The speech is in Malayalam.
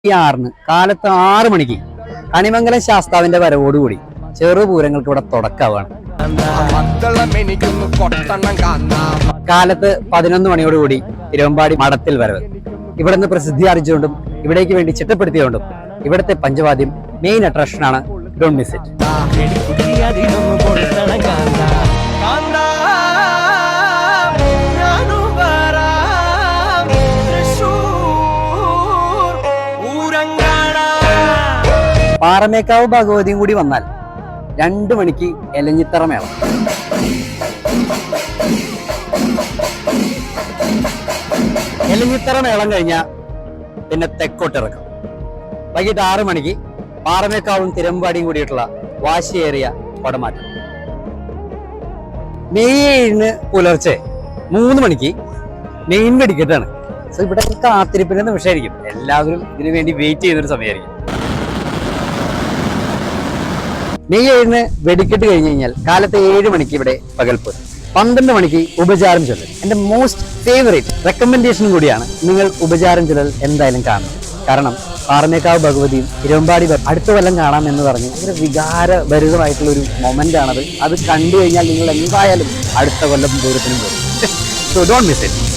6-ന് കാലത്ത് 6 മണിക്ക് കണിമംഗലം ശാസ്താവിന്റെ വരവോടുകൂടി ചെറുപൂരങ്ങൾക്ക് ഇവിടെ തുടക്കമാണ്. കാലത്ത് 11 മണിയോടുകൂടി തിരുവമ്പാടി മഠത്തിൽ വരവ്. ഇവിടുന്ന് പ്രസിദ്ധി ആർജിച്ചുകൊണ്ടും ഇവിടേക്ക് വേണ്ടി ചിട്ടപ്പെടുത്തിയോണ്ടും ഇവിടുത്തെ പഞ്ചവാദ്യം മെയിൻ അട്രാക്ഷനാണ്. Don't miss it. പാറമേക്കാവ് ഭഗവതിയും കൂടി വന്നാൽ 2 മണിക്ക് എലഞ്ഞിത്തറ മേളം. എലഞ്ഞിത്തറ മേളം കഴിഞ്ഞാൽ പിന്നെ തെക്കോട്ടിറക്കും. വൈകിട്ട് 6 മണിക്ക് പാറമേക്കാവും തിരുവമ്പാടിയും കൂടിയിട്ടുള്ള വാശിയേറിയ പടമാറ്റം. മെയ് 7-ന് പുലർച്ചെ 3 മണിക്ക് മെയിൻ വെടിക്കെട്ടാണ്. സോ ഇവിടെ കാത്തിരിപ്പിന്റെ നിമിഷമായിരിക്കും. എല്ലാവരും ഇതിനു വേണ്ടി വെയിറ്റ് ചെയ്യുന്നൊരു സമയമായിരിക്കും. മെയ് 7-ന് വെടിക്കെട്ട് കഴിഞ്ഞ് കഴിഞ്ഞാൽ കാലത്ത് 7 മണിക്ക് ഇവിടെ പകൽപ്പ്, 12 മണിക്ക് ഉപചാരം ചൊല്ലൽ. എൻ്റെ മോസ്റ്റ് ഫേവറേറ്റ് റെക്കമെൻഡേഷനും കൂടിയാണ്. നിങ്ങൾ ഉപചാരം ചൊല്ലൽ എന്തായാലും കാണണം. കാരണം പാറമേക്കാവ് ഭഗവതിയും തിരുവമ്പാടി അടുത്ത കൊല്ലം കാണാം എന്ന് പറഞ്ഞ് ഒരു വികാരഭരിതമായിട്ടുള്ളൊരു മൊമെന്റ് ആണത്. അത് കണ്ടു കഴിഞ്ഞാൽ നിങ്ങൾ എന്തായാലും അടുത്ത കൊല്ലം ദൂരത്തിനും പോകും. So don't miss it.